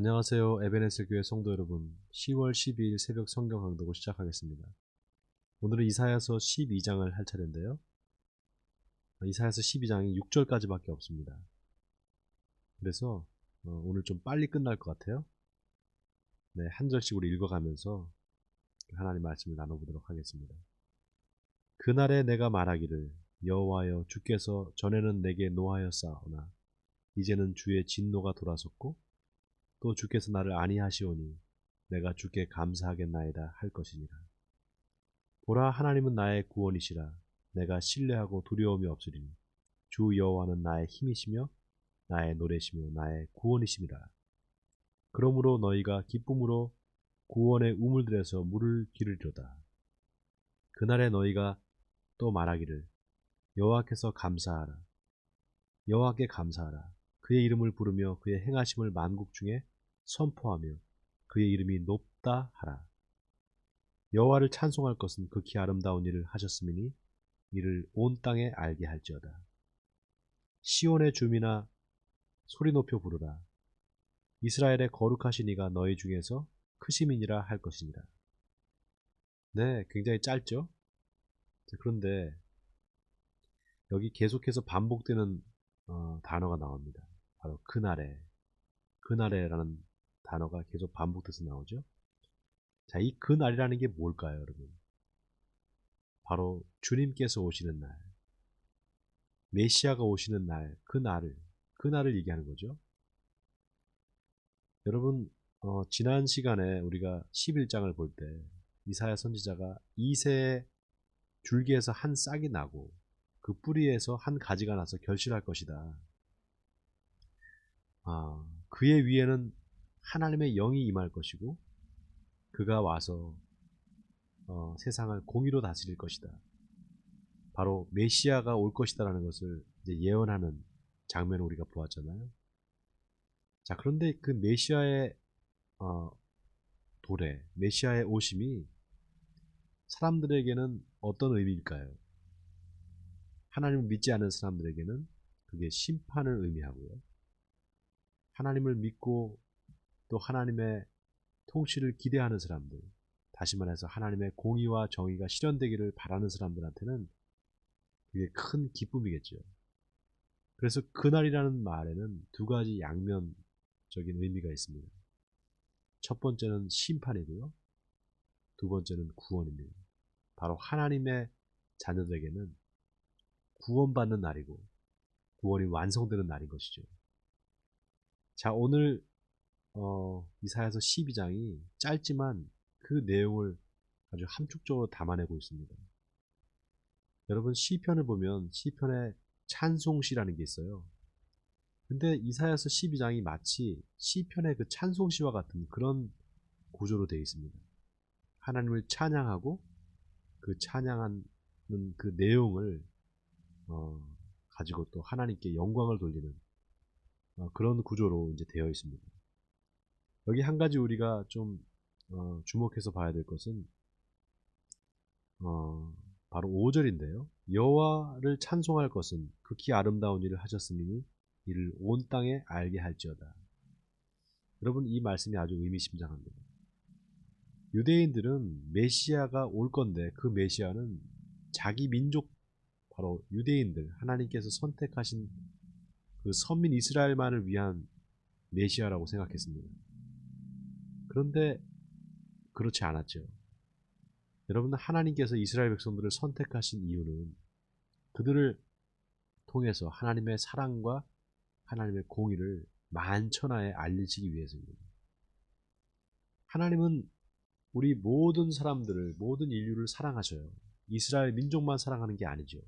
안녕하세요. 에베네스 교회 성도 여러분. 10월 12일 새벽 성경 강독을 시작하겠습니다. 오늘은 이사야서 12장을 할 차례인데요. 이사야서 12장이 6절까지밖에 없습니다. 그래서 오늘 좀 빨리 끝날 것 같아요. 네, 한 절씩 우리 읽어가면서 하나님 말씀을 나눠보도록 하겠습니다. 그날에 내가 말하기를 여호와여 주께서 전에는 내게 노하였사오나 이제는 주의 진노가 돌아섰고 또 주께서 나를 아니하시오니 내가 주께 감사하겠나이다 할 것이니라. 보라, 하나님은 나의 구원이시라. 내가 신뢰하고 두려움이 없으리니 주 여호와는 나의 힘이시며 나의 노래시며 나의 구원이심이라. 그러므로 너희가 기쁨으로 구원의 우물들에서 물을 기르리로다. 그날에 너희가 또 말하기를 여호와께서 감사하라. 여호와께 감사하라. 그의 이름을 부르며 그의 행하심을 만국 중에 선포하며 그의 이름이 높다 하라. 여호와를 찬송할 것은 극히 아름다운 일을 하셨음이니 이를 온 땅에 알게 할지어다. 시온의 주민아 소리 높여 부르라. 이스라엘의 거룩하신 이가 너희 중에서 크심이니라 할 것이니라. 네, 굉장히 짧죠? 그런데 여기 계속해서 반복되는 단어가 나옵니다. 바로 그날에라는 단어가 계속 반복돼서 나오죠. 자, 이 그날이라는 게 뭘까요, 여러분? 바로 주님께서 오시는 날, 메시아가 오시는 날, 그날을 얘기하는 거죠. 여러분, 지난 시간에 우리가 11장을 볼 때 이사야 선지자가 이새의 줄기에서 한 싹이 나고 그 뿌리에서 한 가지가 나서 결실할 것이다. 그의 위에는 하나님의 영이 임할 것이고 그가 와서 세상을 공의로 다스릴 것이다. 바로 메시아가 올 것이다라는 것을 이제 예언하는 장면을 우리가 보았잖아요. 자, 그런데 그 메시아의 메시아의 오심이 사람들에게는 어떤 의미일까요? 하나님을 믿지 않는 사람들에게는 그게 심판을 의미하고요. 하나님을 믿고 또 하나님의 통치를 기대하는 사람들, 다시 말해서 하나님의 공의와 정의가 실현되기를 바라는 사람들한테는 그게 큰 기쁨이겠죠. 그래서 그날이라는 말에는 두 가지 양면적인 의미가 있습니다. 첫 번째는 심판이고요. 두 번째는 구원입니다. 바로 하나님의 자녀들에게는 구원받는 날이고 구원이 완성되는 날인 것이죠. 자, 오늘 이사야서 12장이 짧지만 그 내용을 아주 함축적으로 담아내고 있습니다. 여러분, 시편을 보면 시편에 찬송시라는 게 있어요. 근데 이사야서 12장이 마치 시편의 그 찬송시와 같은 그런 구조로 되어 있습니다. 하나님을 찬양하고 그 찬양하는 그 내용을 가지고 또 하나님께 영광을 돌리는 그런 구조로 이제 되어 있습니다. 여기 한 가지 우리가 좀 주목해서 봐야 될 것은 바로 5절인데요. 여호와를 찬송할 것은 극히 아름다운 일을 하셨으니 이를 온 땅에 알게 할지어다. 여러분, 이 말씀이 아주 의미심장합니다. 유대인들은 메시아가 올 건데 그 메시아는 자기 민족, 바로 유대인들, 하나님께서 선택하신 그 선민 이스라엘만을 위한 메시아라고 생각했습니다. 그런데 그렇지 않았죠. 여러분, 하나님께서 이스라엘 백성들을 선택하신 이유는 그들을 통해서 하나님의 사랑과 하나님의 공의를 만천하에 알리시기 위해서입니다. 하나님은 우리 모든 사람들을, 모든 인류를 사랑하셔요. 이스라엘 민족만 사랑하는 게 아니죠.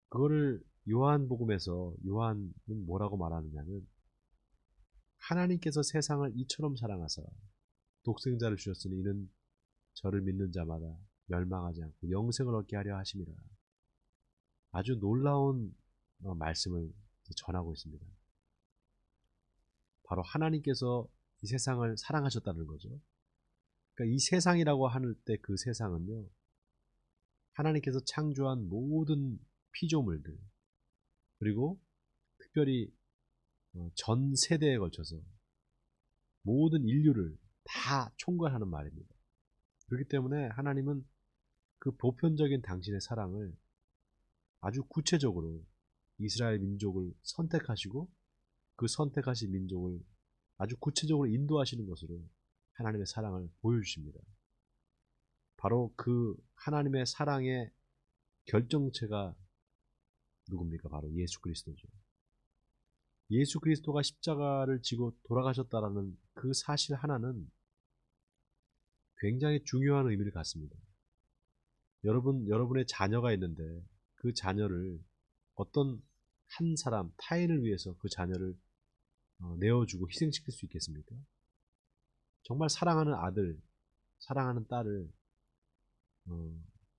그거를 요한복음에서 요한은 뭐라고 말하느냐면 하나님께서 세상을 이처럼 사랑하사 독생자를 주셨으니 이는 저를 믿는 자마다 멸망하지 않고 영생을 얻게 하려 하심이라. 아주 놀라운 말씀을 전하고 있습니다. 바로 하나님께서 이 세상을 사랑하셨다는 거죠. 그러니까 이 세상이라고 할 때 그 세상은요, 하나님께서 창조한 모든 피조물들, 그리고 특별히 전 세대에 걸쳐서 모든 인류를 다 총괄하는 말입니다. 그렇기 때문에 하나님은 그 보편적인 당신의 사랑을 아주 구체적으로 이스라엘 민족을 선택하시고 그 선택하신 민족을 아주 구체적으로 인도하시는 것으로 하나님의 사랑을 보여주십니다. 바로 그 하나님의 사랑의 결정체가 누굽니까? 바로 예수 그리스도죠. 예수 그리스도가 십자가를 지고 돌아가셨다라는 그 사실 하나는 굉장히 중요한 의미를 갖습니다. 여러분의 자녀가 있는데 그 자녀를 어떤 한 사람, 타인을 위해서 그 자녀를 내어주고 희생시킬 수 있겠습니까? 정말 사랑하는 아들, 사랑하는 딸을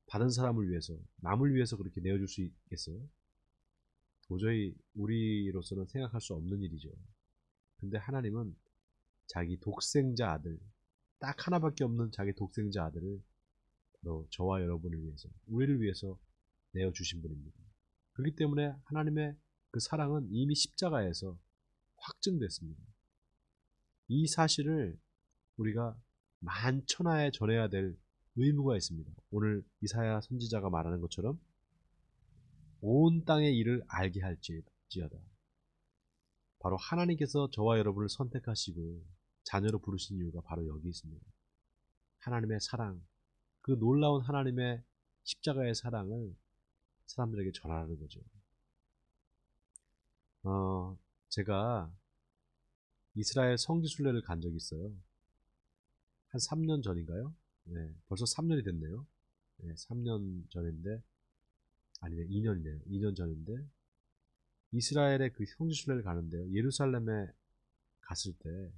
다른 사람을 위해서, 남을 위해서 그렇게 내어줄 수 있겠어요? 도저히 우리로서는 생각할 수 없는 일이죠. 근데 하나님은 자기 독생자 아들, 딱 하나밖에 없는 자기 독생자 아들을 바로 저와 여러분을 위해서, 우리를 위해서 내어주신 분입니다. 그렇기 때문에 하나님의 그 사랑은 이미 십자가에서 확증됐습니다. 이 사실을 우리가 만천하에 전해야 될 의무가 있습니다. 오늘 이사야 선지자가 말하는 것처럼 온 땅의 일을 알게 할지어다. 바로 하나님께서 저와 여러분을 선택하시고 자녀로 부르신 이유가 바로 여기 있습니다. 하나님의 사랑, 그 놀라운 하나님의 십자가의 사랑을 사람들에게 전하는 거죠. 제가 이스라엘 성지순례를 간 적이 있어요. 한 3년 전인가요? 네, 벌써 3년이 됐네요. 네, 3년 전인데, 아니네, 2년이네요. 2년 전인데, 이스라엘의 그 성지순례를 가는데요. 예루살렘에 갔을 때,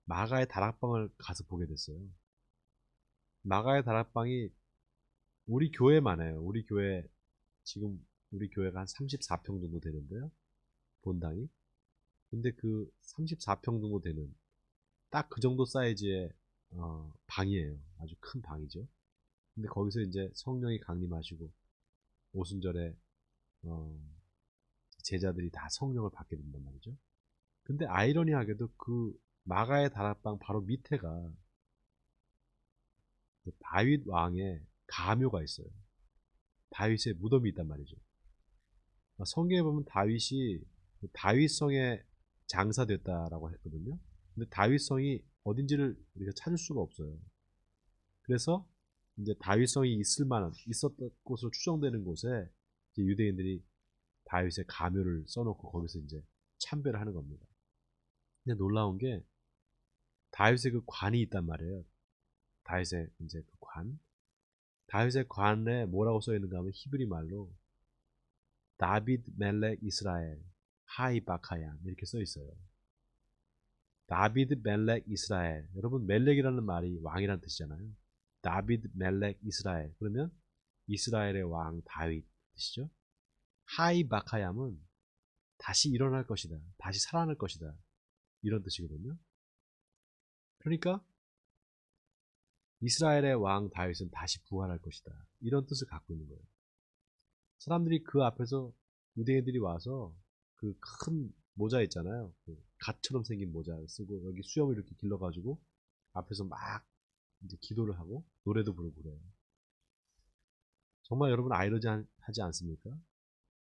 마가의 다락방을 가서 보게 됐어요. 마가의 다락방이 우리 교회만 해요. 우리 교회, 지금 우리 교회가 한 34평 정도 되는데요. 본당이. 근데 그 34평 정도 되는 딱 그 정도 사이즈의 방이에요. 아주 큰 방이죠. 근데 거기서 이제 성령이 강림하시고 오순절에 어, 제자들이 다 성령을 받게 된단 말이죠. 근데 아이러니하게도 그 마가의 다락방 바로 밑에가 그 다윗 왕의 가묘가 있어요. 다윗의 무덤이 있단 말이죠. 성경에 보면 다윗이 그 다윗성에 장사됐다라고 했거든요. 근데 다윗성이 어딘지를 우리가 찾을 수가 없어요. 그래서 이제 다윗성이 있을 만한 있었던 곳으로 추정되는 곳에 이제 유대인들이 다윗의 가묘를 써놓고 거기서 이제 참배를 하는 겁니다. 근데 놀라운 게 다윗의 그 관이 있단 말이에요. 다윗의 이제 그 관. 다윗의 관에 뭐라고 써 있는가 하면 히브리 말로 다비드 멜렉 이스라엘 하이 바카야 이렇게 써 있어요. 다비드 멜렉 이스라엘. 여러분 멜렉이라는 말이 왕이라는 뜻이잖아요. 다비드 멜렉 이스라엘. 그러면 이스라엘의 왕 다윗 뜻이죠. 하이 바카얌은 다시 일어날 것이다. 다시 살아날 것이다. 이런 뜻이거든요. 그러니까 이스라엘의 왕 다윗은 다시 부활할 것이다. 이런 뜻을 갖고 있는 거예요. 사람들이 그 앞에서 유대인들이 와서 그 큰 모자 있잖아요. 그 갓처럼 생긴 모자를 쓰고 여기 수염을 이렇게 길러가지고 앞에서 막 이제 기도를 하고 노래도 부르고 그래요. 정말 여러분 아이러니하지 않습니까?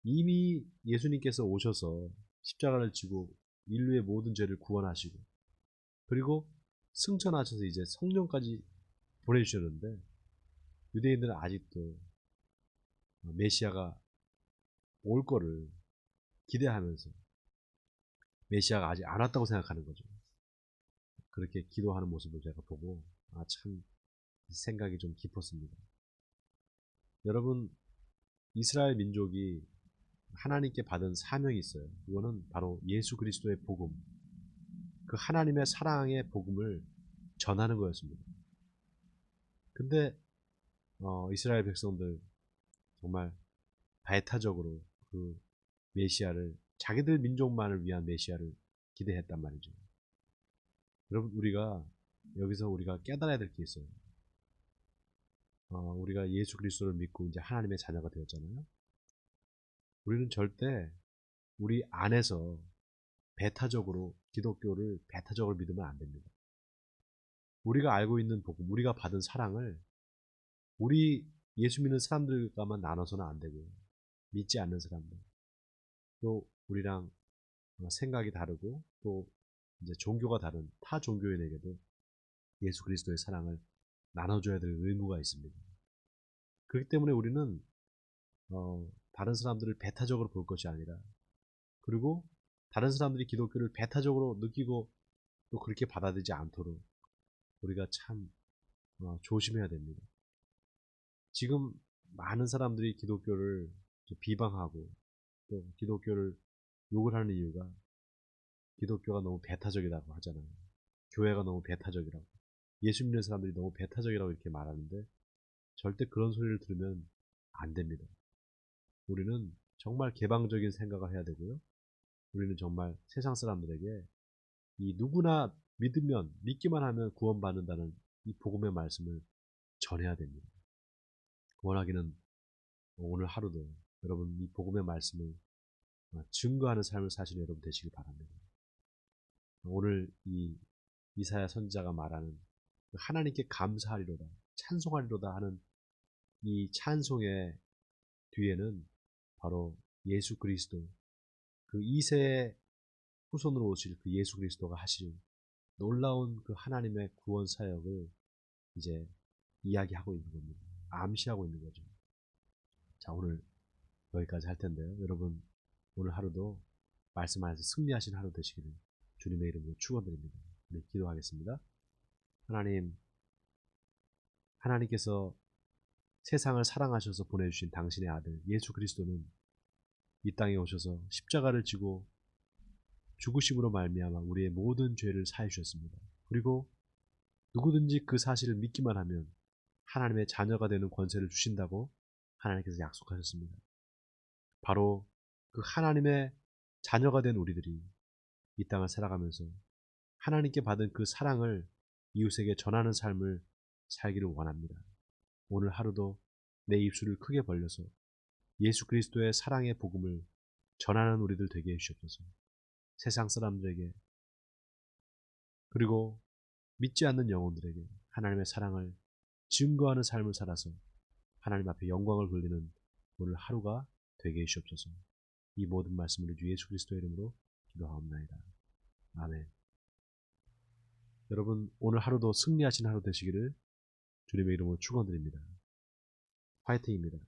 이미 예수님께서 오셔서 십자가를 지고 인류의 모든 죄를 구원하시고 그리고 승천하셔서 이제 성령까지 보내주셨는데 유대인들은 아직도 메시아가 올 거를 기대하면서 메시아가 아직 안 왔다고 생각하는 거죠. 그렇게 기도하는 모습을 제가 보고 참 생각이 좀 깊었습니다. 여러분 이스라엘 민족이 하나님께 받은 사명이 있어요. 그거는 바로 예수 그리스도의 복음, 그 하나님의 사랑의 복음을 전하는 거였습니다. 근데 이스라엘 백성들 정말 배타적으로 그 메시아를 자기들 민족만을 위한 메시아를 기대했단 말이죠. 여러분 우리가 여기서 우리가 깨달아야 될 게 있어요. 우리가 예수 그리스도를 믿고 이제 하나님의 자녀가 되었잖아요. 우리는 절대 우리 안에서 배타적으로 기독교를 배타적으로 믿으면 안 됩니다. 우리가 알고 있는 복음, 우리가 받은 사랑을 우리 예수 믿는 사람들과만 나눠서는 안 되고요. 믿지 않는 사람들, 또 우리랑 생각이 다르고 또 이제 종교가 다른 타 종교인에게도 예수 그리스도의 사랑을 나눠줘야 될 의무가 있습니다. 그렇기 때문에 우리는 다른 사람들을 배타적으로 볼 것이 아니라, 그리고 다른 사람들이 기독교를 배타적으로 느끼고 또 그렇게 받아들이지 않도록 우리가 참 조심해야 됩니다. 지금 많은 사람들이 기독교를 비방하고 또 기독교를 욕을 하는 이유가 기독교가 너무 배타적이라고 하잖아요. 교회가 너무 배타적이라고, 예수 믿는 사람들이 너무 배타적이라고 이렇게 말하는데 절대 그런 소리를 들으면 안 됩니다. 우리는 정말 개방적인 생각을 해야 되고요. 우리는 정말 세상 사람들에게 이 누구나 믿기만 하면 구원받는다는 이 복음의 말씀을 전해야 됩니다. 원하기는 오늘 하루도 여러분 이 복음의 말씀을 증거하는 삶을 사시는 여러분 되시길 바랍니다. 오늘 이 이사야 선지자가 말하는 하나님께 감사하리로다, 찬송하리로다 하는 이 찬송의 뒤에는 바로 예수 그리스도, 그 이세의 후손으로 오실 그 예수 그리스도가 하실 놀라운 그 하나님의 구원 사역을 이제 이야기하고 있는 겁니다. 암시하고 있는 거죠. 자, 오늘 여기까지 할 텐데요. 여러분 오늘 하루도 말씀 안에서 승리하신 하루 되시기를 주님의 이름으로 축원드립니다. 네, 기도하겠습니다. 하나님께서 세상을 사랑하셔서 보내주신 당신의 아들 예수 그리스도는 이 땅에 오셔서 십자가를 지고 죽으심으로 말미암아 우리의 모든 죄를 사해 주셨습니다. 그리고 누구든지 그 사실을 믿기만 하면 하나님의 자녀가 되는 권세를 주신다고 하나님께서 약속하셨습니다. 바로 그 하나님의 자녀가 된 우리들이 이 땅을 살아가면서 하나님께 받은 그 사랑을 이웃에게 전하는 삶을 살기를 원합니다. 오늘 하루도 내 입술을 크게 벌려서 예수 그리스도의 사랑의 복음을 전하는 우리들 되게 해주옵소서. 세상 사람들에게, 그리고 믿지 않는 영혼들에게 하나님의 사랑을 증거하는 삶을 살아서 하나님 앞에 영광을 돌리는 오늘 하루가 되게 해주옵소서. 이 모든 말씀을 주 예수 그리스도의 이름으로 기도하옵나이다. 아멘. 여러분 오늘 하루도 승리하신 하루 되시기를 주님의 이름으로 축원드립니다. 화이팅입니다.